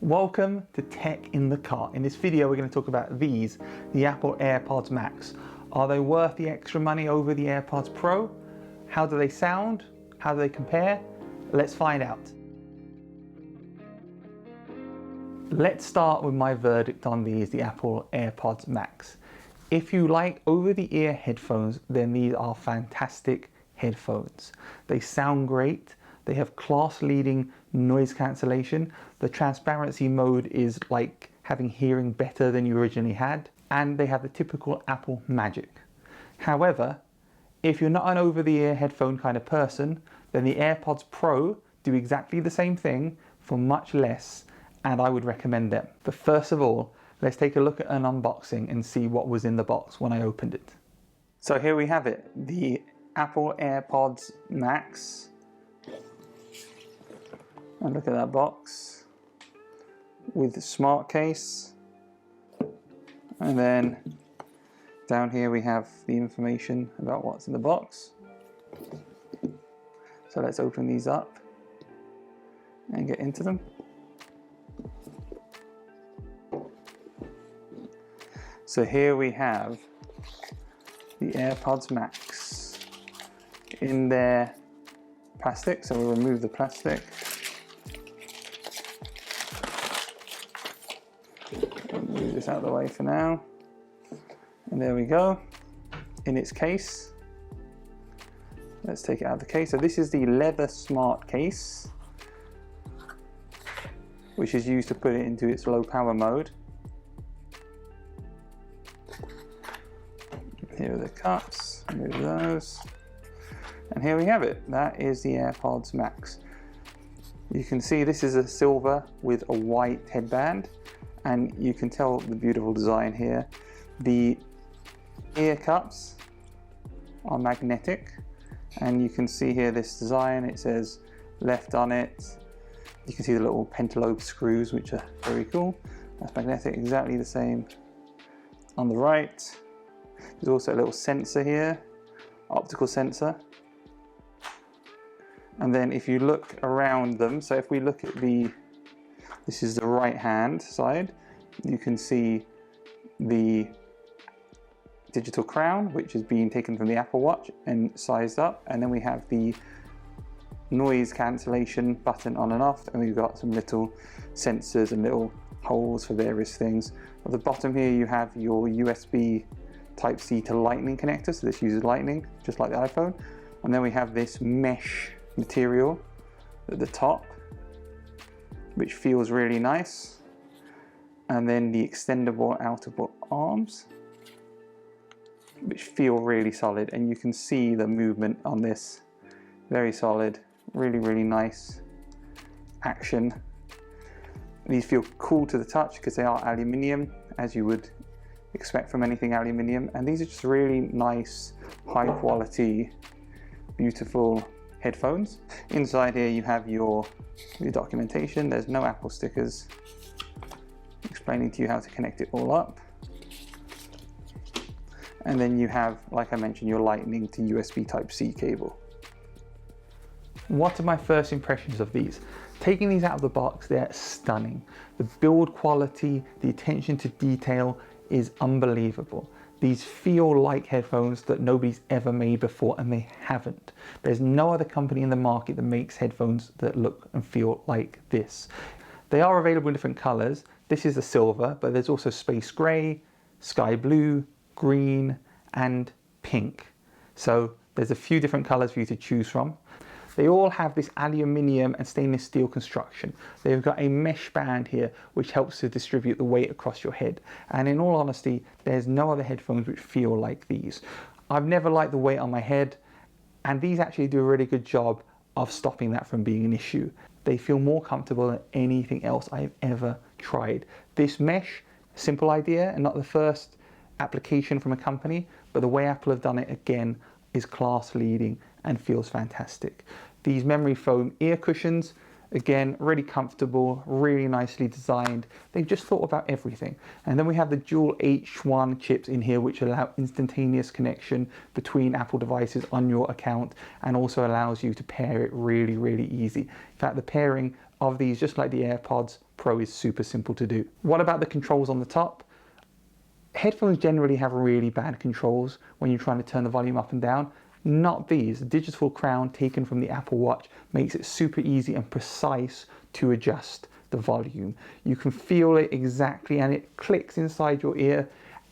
Welcome to Tech in the Car. In this video we're going to talk about these, the Apple AirPods Max. Are they worth the extra money over the AirPods Pro? How do they sound? How do they compare? Let's find out. Let's start with my verdict on these, the Apple AirPods Max. If you like over-the-ear headphones, then these are fantastic headphones. They sound great. They have class-leading noise cancellation. The transparency mode is like having hearing better than you originally had. And they have the typical Apple magic. However, if you're not an over-the-ear headphone kind of person, then the AirPods Pro do exactly the same thing for much less, and I would recommend them. But first of all, let's take a look at an unboxing and see what was in the box when I opened it. So here we have it, the Apple AirPods Max. And look at that box with the smart case. And then down here we have the information about what's in the box. So let's open these up and get into them. So here we have the AirPods Max in their plastic. So we'll remove the plastic. Move this out of the way for now. And there we go, in its case. Let's take it out of the case. So this is the leather smart case, which is used to put it into its low power mode. Here are the cups, remove those. And here we have it, that is the AirPods Max. You can see this is a silver with a white headband, and you can tell the beautiful design here. The ear cups are magnetic, and you can see here this design, it says left on it. You can see the little pentalobe screws, which are very cool. That's magnetic, exactly the same on the right. There's also a little sensor here, optical sensor. And then if you look around them, so if we look at this is the right hand side, you can see the digital crown, which is being taken from the Apple Watch and sized up. And then we have the noise cancellation button on and off, and we've got some little sensors and little holes for various things. At the bottom here you have your USB Type-C to Lightning connector, so this uses Lightning, just like the iPhone. And then we have this mesh material at the top, which feels really nice. And then the extendable outerboard arms, which feel really solid, and you can see the movement on this. Very solid, really, really nice action. These feel cool to the touch because they are aluminium, as you would expect from anything aluminium, and these are just really nice, high quality, beautiful headphones. Inside here you have your documentation. There's no Apple stickers, explaining to you how to connect it all up. And then you have, like I mentioned, your Lightning to USB Type-C cable. What are my first impressions of these? Taking these out of the box, they're stunning. The build quality, the attention to detail is unbelievable. These feel like headphones that nobody's ever made before, and they haven't. There's no other company in the market that makes headphones that look and feel like this. They are available in different colors. This is the silver, but there's also space gray, sky blue, green, and pink. So there's a few different colors for you to choose from. They all have this aluminium and stainless steel construction. They've got a mesh band here, which helps to distribute the weight across your head. And in all honesty, there's no other headphones which feel like these. I've never liked the weight on my head, and these actually do a really good job of stopping that from being an issue. They feel more comfortable than anything else I've ever tried. This mesh, simple idea and not the first application from a company, but the way Apple have done it again is class leading and feels fantastic. These memory foam ear cushions, again, really comfortable, really nicely designed. They've just thought about everything. And then we have the dual H1 chips in here, which allow instantaneous connection between Apple devices on your account, and also allows you to pair it really, really easy. In fact, the pairing of these, just like the AirPods Pro is super simple to do. What about the controls on the top? Headphones generally have really bad controls when you're trying to turn the volume up and down. Not these. The digital crown taken from the Apple Watch makes it super easy and precise to adjust the volume. You can feel it exactly, and it clicks inside your ear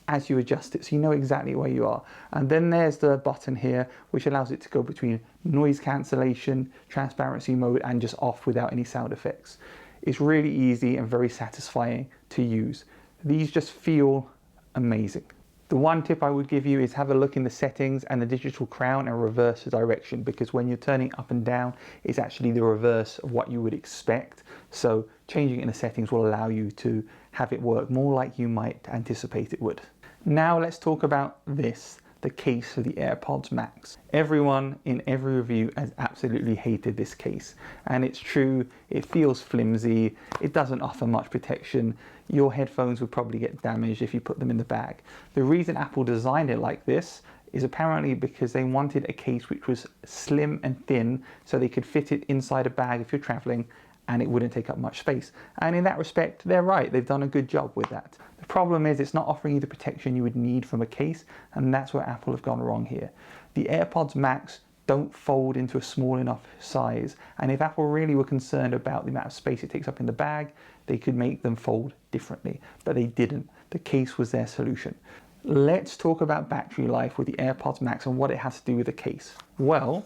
as you adjust it, so you know exactly where you are. And then there's the button here which allows it to go between noise cancellation, transparency mode, and just off without any sound effects. It's really easy and very satisfying to use. These just feel amazing. The one tip I would give you is have a look in the settings and the digital crown and reverse the direction, because when you're turning up and down, it's actually the reverse of what you would expect. So changing it in the settings will allow you to have it work more like you might anticipate it would. Now let's talk about this, the case for the AirPods Max. Everyone in every review has absolutely hated this case, and it's true, it feels flimsy, it doesn't offer much protection. Your headphones would probably get damaged if you put them in the bag. The reason Apple designed it like this is apparently because they wanted a case which was slim and thin so they could fit it inside a bag if you're traveling and it wouldn't take up much space. And in that respect, they're right, they've done a good job with that. The problem is it's not offering you the protection you would need from a case, and that's where Apple have gone wrong here. The AirPods Max don't fold into a small enough size, and if Apple really were concerned about the amount of space it takes up in the bag, they could make them fold differently, but they didn't. The case was their solution. Let's talk about battery life with the AirPods Max and what it has to do with the case. Well,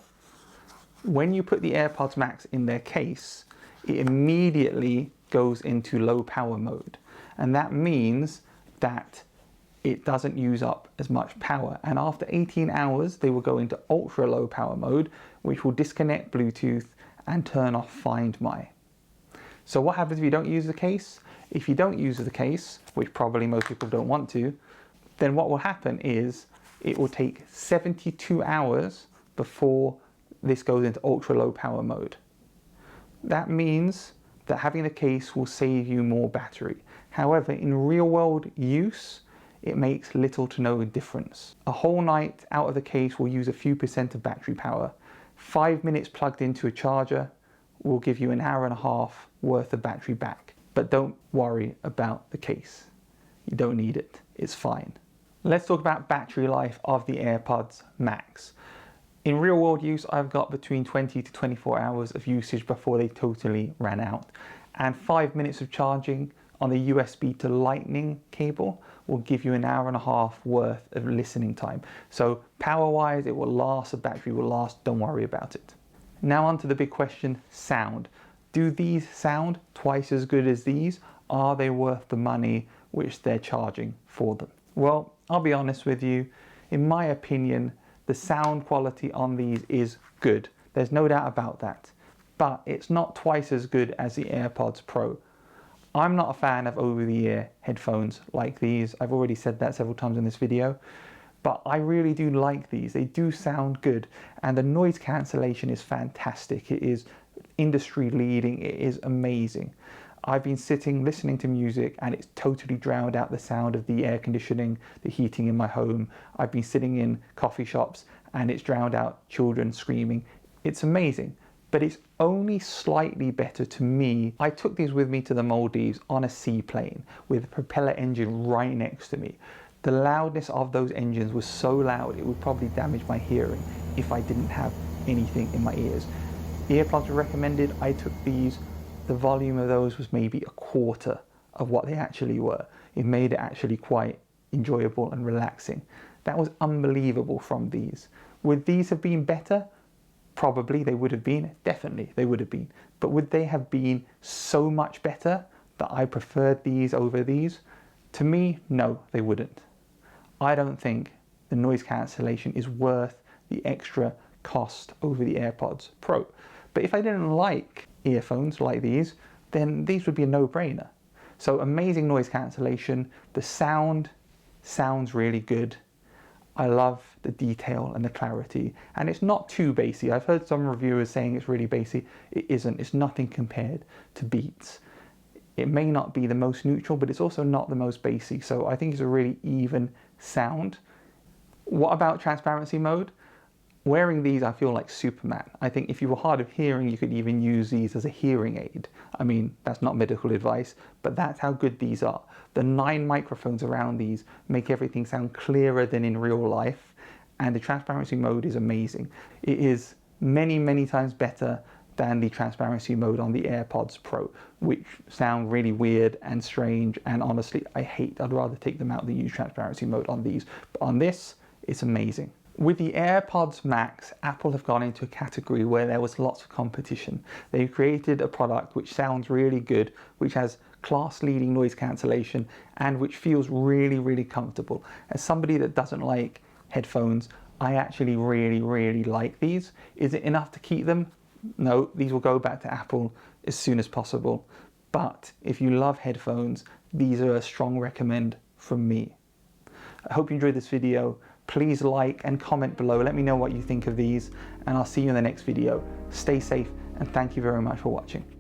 when you put the AirPods Max in their case, it immediately goes into low power mode. And that means that it doesn't use up as much power. And after 18 hours, they will go into ultra low power mode, which will disconnect Bluetooth and turn off Find My. So what happens if you don't use the case? If you don't use the case, which probably most people don't want to, then what will happen is it will take 72 hours before this goes into ultra low power mode. That means that having the case will save you more battery. However, in real world use, it makes little to no difference. A whole night out of the case will use a few percent of battery power. 5 minutes plugged into a charger will give you an hour and a half worth of battery back. But don't worry about the case. You don't need it, it's fine. Let's talk about battery life of the AirPods Max. In real world use, I've got between 20 to 24 hours of usage before they totally ran out. And 5 minutes of charging on the USB to Lightning cable will give you an hour and a half worth of listening time. So power-wise, it will last, the battery will last, don't worry about it. Now on to the big question, sound. Do these sound twice as good as these? Are they worth the money which they're charging for them? Well, I'll be honest with you, in my opinion, the sound quality on these is good. There's no doubt about that. But it's not twice as good as the AirPods Pro. I'm not a fan of over-the-ear headphones like these. I've already said that several times in this video. But I really do like these. They do sound good. And the noise cancellation is fantastic. It is industry leading. It is amazing. I've been sitting listening to music and it's totally drowned out the sound of the air conditioning, the heating in my home. I've been sitting in coffee shops and it's drowned out children screaming. It's amazing, but it's only slightly better to me. I took these with me to the Maldives on a seaplane with a propeller engine right next to me. The loudness of those engines was so loud it would probably damage my hearing if I didn't have anything in my ears. Earplugs were recommended. I took these. The volume of those was maybe a quarter of what they actually were. It made it actually quite enjoyable and relaxing. That was unbelievable from these. Would these have been better? Probably they would have been. Definitely they would have been. But would they have been so much better that I preferred these over these? To me, no, they wouldn't. I don't think the noise cancellation is worth the extra cost over the AirPods Pro. But if I didn't like earphones like these, then these would be a no-brainer. So amazing noise cancellation. The sound sounds really good. I love the detail and the clarity, and it's not too bassy. I've heard some reviewers saying it's really bassy. It isn't. It's nothing compared to Beats. It may not be the most neutral, but it's also not the most bassy. So I think it's a really even sound. What about transparency mode? Wearing these, I feel like Superman. I think if you were hard of hearing, you could even use these as a hearing aid. I mean, that's not medical advice, but that's how good these are. The 9 microphones around these make everything sound clearer than in real life, and the transparency mode is amazing. It is many, many times better than the transparency mode on the AirPods Pro, which sound really weird and strange, and honestly, I'd rather take them out than use transparency mode on these. But on this, it's amazing. With the AirPods Max, Apple have gone into a category where there was lots of competition. They've created a product which sounds really good, which has class-leading noise cancellation, and which feels really, really comfortable. As somebody that doesn't like headphones, I actually really, really like these. Is it enough to keep them? No, these will go back to Apple as soon as possible. But if you love headphones, these are a strong recommend from me. I hope you enjoyed this video. Please like and comment below. Let me know what you think of these, and I'll see you in the next video. Stay safe, and thank you very much for watching.